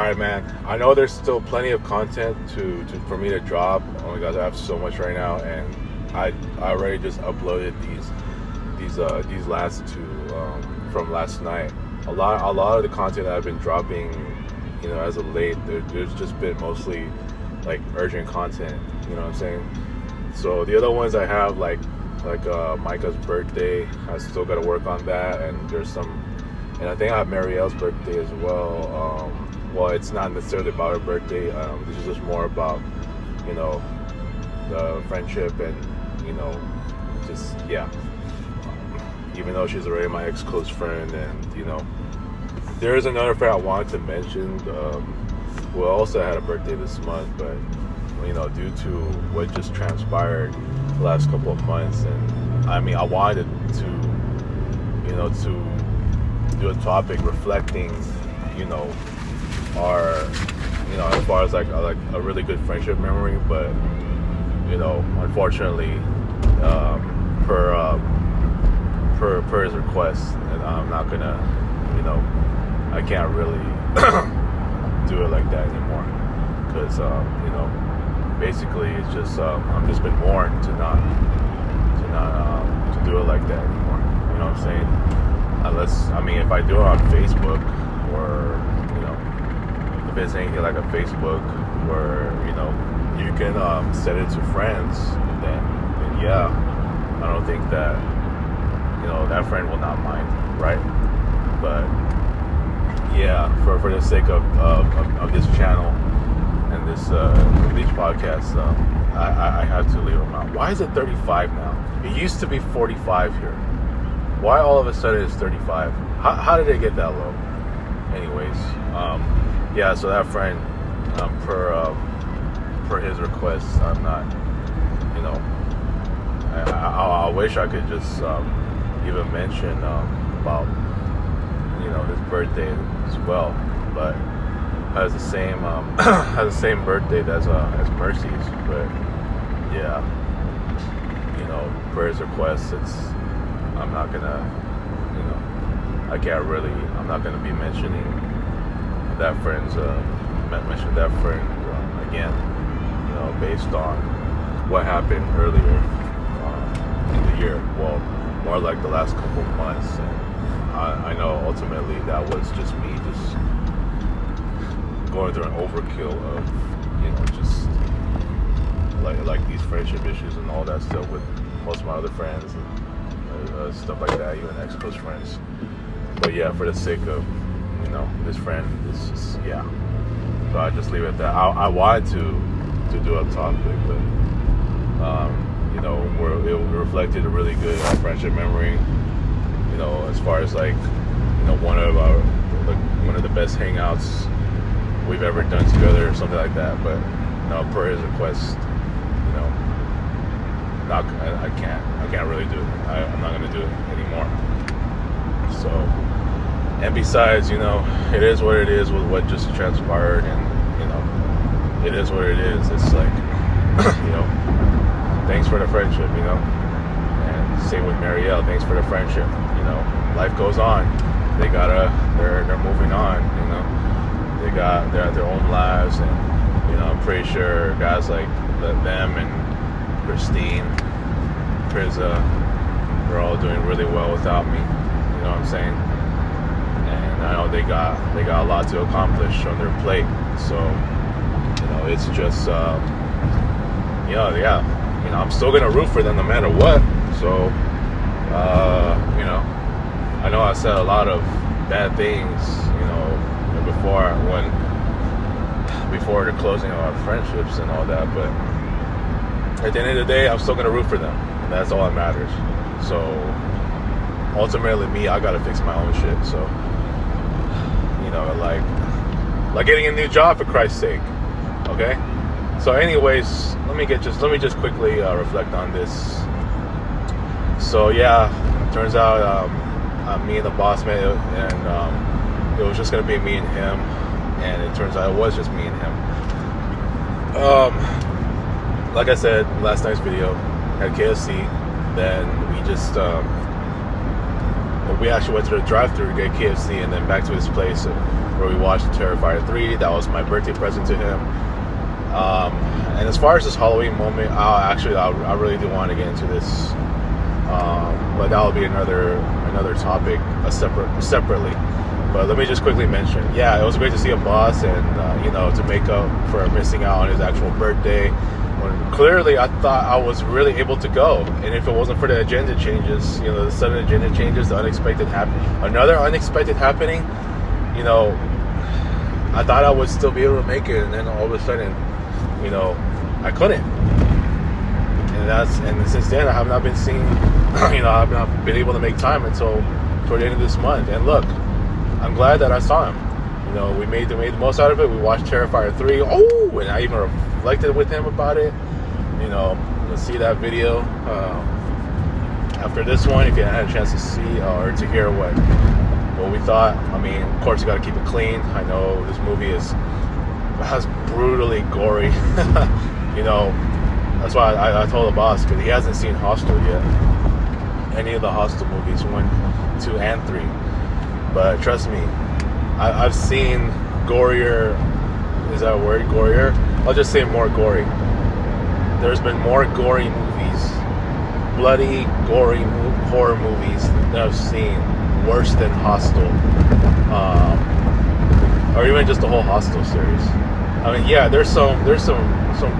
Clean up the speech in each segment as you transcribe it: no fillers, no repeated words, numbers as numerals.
right, man. I know there's still plenty of content for me to drop. Oh my God, I have so much right now, and I already just uploaded these last two from last night. A lot of the content that I've been dropping, as of late, there's just been mostly like urgent content. You know what I'm saying? So the other ones I have like Micah's birthday, I still got to work on that, and there's some. And I think I have Marielle's birthday as well. Well, it's not necessarily about her birthday. This is just more about, the friendship and, just, yeah. Even though she's already my ex-close friend, and, there is another friend I wanted to mention who also had a birthday this month, but, due to what just transpired the last couple of months, and, I wanted to do a topic reflecting, our, as far as like a really good friendship memory, but unfortunately, per his request, and I'm not gonna, I can't really do it like that anymore, because basically it's just I've just been warned to not do it like that anymore. You know what I'm saying? Unless, if I do it on Facebook, or, if it's anything like a Facebook where, you can set it to friends, then yeah, I don't think that, that friend will not mind, right? But, yeah, for the sake of this channel and these podcasts, I have to leave them out. Why is it 35 now? It used to be 45 here. Why all of a sudden it's 35? How did it get that low? Anyways, yeah. So that friend, per his request, I'm not. I wish I could just even mention about his birthday as well, but has the same birthday as Mercy's. But yeah, per his request, I'm not gonna, I'm not gonna be mentioning that friend's, again, based on what happened earlier in the year. Well, more like the last couple of months. And I know ultimately that was just me just going through an overkill of, just like these friendship issues and all that stuff with most of my other friends. And, stuff like that, even ex-close friends. But yeah, for the sake of, this friend, it's just, yeah. So I just leave it at that. I wanted to do a topic, but, it reflected a really good friendship memory, as far as like, one of the best hangouts we've ever done together or something like that. But, per his request, I can't really do it. I'm not gonna do it anymore. So, and besides, it is what it is with what just transpired, and it is what it is. It's like, thanks for the friendship, and same with Marielle. Thanks for the friendship. Life goes on. They're moving on. They're at their own lives, and I'm pretty sure guys like them and Christine, Priza, they're all doing really well without me. You know what I'm saying? And I know they got a lot to accomplish on their plate. So, it's just yeah. I'm still gonna root for them no matter what. So, I know I said a lot of bad things, before the closing of our friendships and all that, but at the end of the day, I'm still gonna root for them, and that's all that matters. So ultimately, I gotta fix my own shit. So like getting a new job, for Christ's sake. Okay. So anyways, let me just quickly reflect on this. So yeah, turns out me and the boss man, and it was just gonna be me and him, and it turns out it was just me and him. Like I said, last night's video, had KFC, then we just we actually went to the drive-thru to get KFC, and then back to his place. where we watched Terrifier 3. That was my birthday present to him. And as far as this Halloween moment, I really do want to get into this, but that will be another topic, separately. But let me just quickly mention, it was great to see Abbas, and to make up for missing out on his actual birthday. When clearly I thought I was really able to go, and if it wasn't for the agenda changes, the sudden agenda changes, another unexpected happening, I thought I would still be able to make it, and then all of a sudden, I couldn't. And since then I have not been seeing, I've not been able to make time until toward the end of this month. And look, I'm glad that I saw him. We made the most out of it. We watched Terrifier 3. Oh, and I even reflected with him about it. You'll see that video after this one if you hadn't had a chance to see or to hear what we thought. I mean, of course, you got to keep it clean. I know this movie has brutally gory. That's why I told the boss, because he hasn't seen Hostel yet. Any of the Hostel movies, 1, 2, and 3. But trust me, I've seen gorier. Is that a word? Gorier? I'll just say more gory. There's been more gory movies, bloody, gory horror movies that I've seen, worse than Hostel, or even just the whole Hostel series. I mean, there's some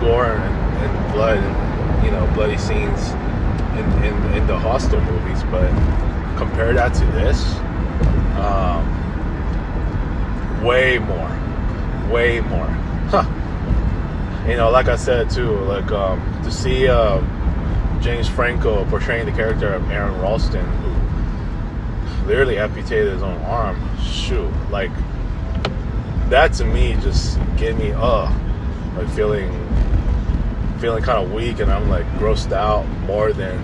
gore and blood and bloody scenes in the Hostel movies, but compare that to this, way more. Like I said too, to see James Franco portraying the character of Aaron Ralston, who literally amputated his own arm. Shoot, that to me just gave me feeling kind of weak, and I'm grossed out more than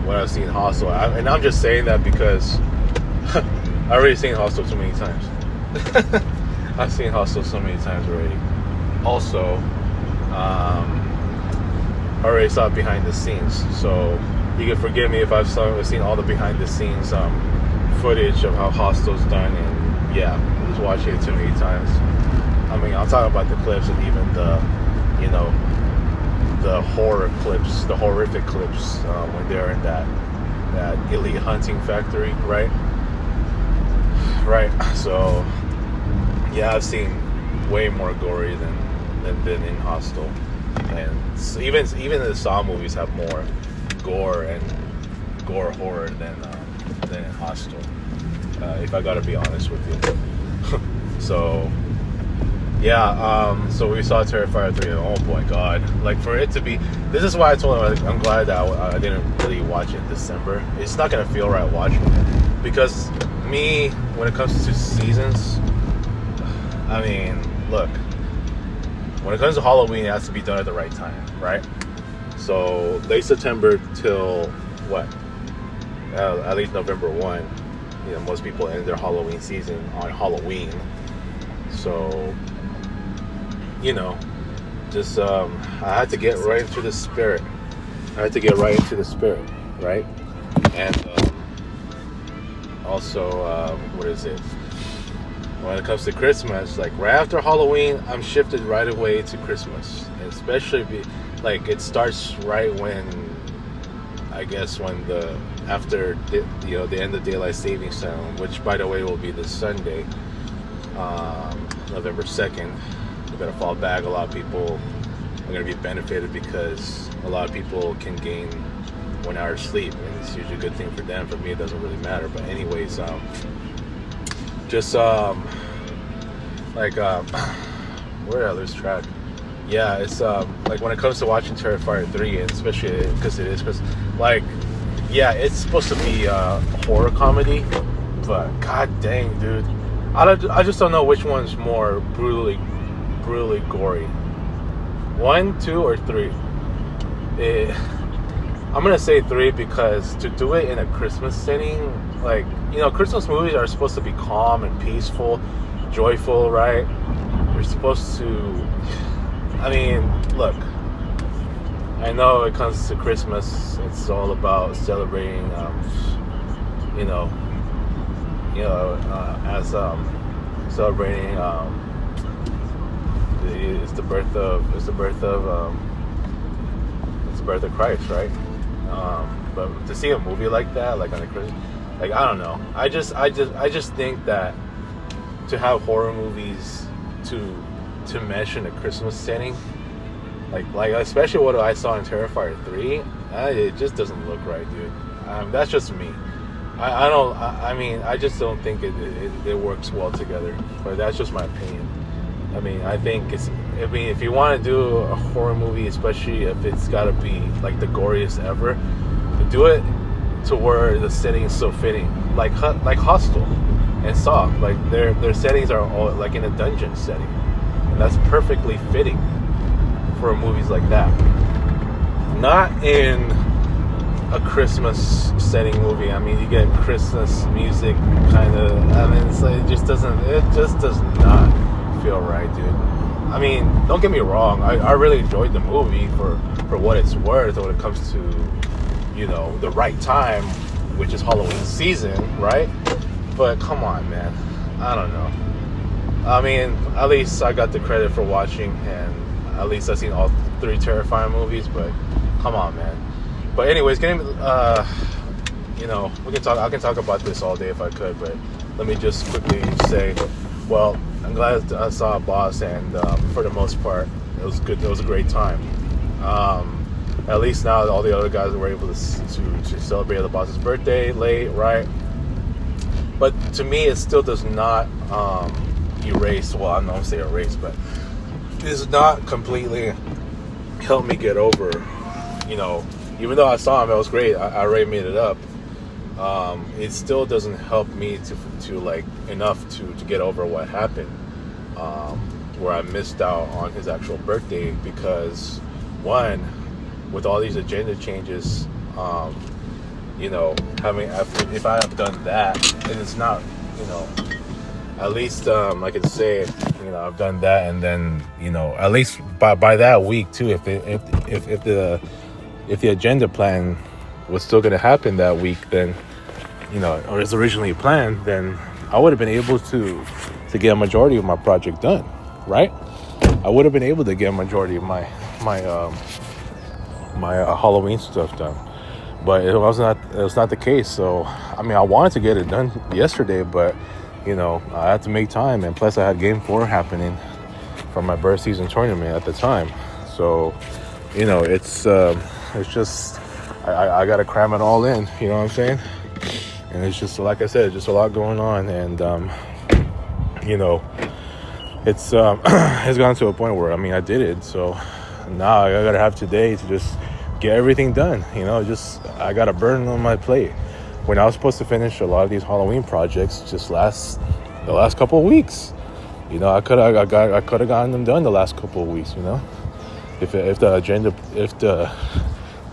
what I've seen Hostel. And I'm just saying that because I've already seen Hostel too many times. I've seen Hostel so many times already. Also, I already saw it behind the scenes, so you can forgive me if I've seen all the behind the scenes footage of how Hostel's done, and just watching it too many times. I mean, I'm talking about the clips and even the horror clips, the horrific clips when they're in that elite hunting factory, right? So I've seen way more gory than in Hostel, and even the Saw movies have more gore horror than in Hostel, if I gotta be honest with you. So so we saw Terrifier 3, and oh my god, for it to be, this is why I told him I'm glad that I didn't really watch it in December. It's not gonna feel right watching it, because me, when it comes to seasons, I mean, look, when it comes to Halloween, it has to be done at the right time, right? So late September till what? At least November 1. Most people end their Halloween season on Halloween. So, just I had to get right into the spirit. Right? And also, what is it? When it comes to Christmas, right after Halloween, I'm shifted right away to Christmas. And especially, it starts right when, I guess, after the end of Daylight Savings Time, which, by the way, will be this Sunday, November 2nd. We're going to fall back. A lot of people are going to be benefited because a lot of people can gain 1 hour sleep, and it's usually a good thing for them. For me, it doesn't really matter. But anyways, where did I lose track? It's when it comes to watching Terrifier 3, and especially because it's supposed to be a horror comedy, but god dang, dude, I just don't know which one's more brutally gory. 1, 2, or 3? I'm gonna say 3, because to do it in a Christmas setting, Christmas movies are supposed to be calm and peaceful, joyful, right? You're supposed to, I mean, look, I know it comes to Christmas, it's all about celebrating, as celebrating. It's the birth of Christ, right? But to see a movie like that, like on a Christmas, like I don't know. I just think that to have horror movies to mesh in a Christmas setting, like especially what I saw in Terrifier 3, it just doesn't look right, dude. That's just me. I just don't think it works well together. But that's just my opinion. I think if you want to do a horror movie, especially if it's got to be like the goriest ever, to do it to where the setting is so fitting, like Hostel and Saw, like their settings are all like in a dungeon setting, and that's perfectly fitting for movies like that. Not in a Christmas setting movie. You get Christmas music kind of. It's like it just does not feel right, dude. Don't get me wrong. I really enjoyed the movie for what it's worth when it comes to, the right time, which is Halloween season, right? But come on, man. I don't know. At least I got the credit for watching, and at least I've seen all 3 Terrifying movies, but come on, man. But anyways, I can talk about this all day if I could, but let me just quickly say, well, I'm glad I saw Abbas, and for the most part, it was good. It was a great time. At least now all the other guys were able to celebrate Abbas's birthday late, right? But to me, it still does not erase. Well, I don't want to say erase, but it does not completely help me get over. Even though I saw him, it was great. I already made it up. It still doesn't help me to like enough to get over what happened, where I missed out on his actual birthday because, one, with all these agenda changes, if I have done that, and it's not, at least I could say, I've done that, and then at least by that week too, if the agenda plan was still going to happen that week, then or as originally planned, then I would have been able to get a majority of my project done, right? I would have been able to get a majority of my Halloween stuff done, but it was not the case. So I wanted to get it done yesterday, but I had to make time, and plus I had Game 4 happening for my birth season tournament at the time. So it's just I gotta cram it all in, you know what I'm saying? And it's just, like I said, just a lot going on, and it's it's gotten to a point where I did it, so now I gotta have today to just get everything done. I got a burden on my plate when I was supposed to finish a lot of these Halloween projects just the last couple of weeks. I could have gotten them done the last couple of weeks. If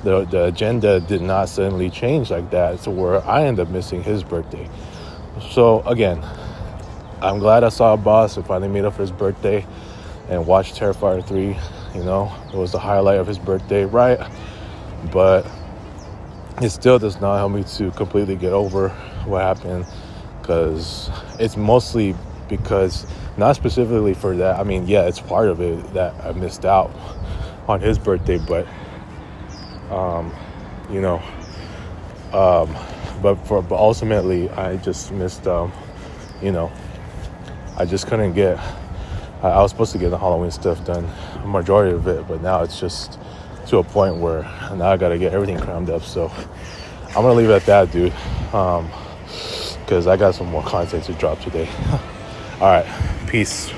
the agenda did not suddenly change like that to where I end up missing his birthday. So again, I'm glad I saw Abbas and finally made up for his birthday and watched Terrifier 3. It was the highlight of his birthday, right? But it still does not help me to completely get over what happened, because it's mostly because, not specifically for that. Yeah, it's part of it that I missed out on his birthday, but but ultimately I just missed. I just couldn't get. I was supposed to get the Halloween stuff done, a majority of it, but now it's just to a point where now I got to get everything crammed up. So I'm gonna leave it at that, dude, because I got some more content to drop today. All right, peace.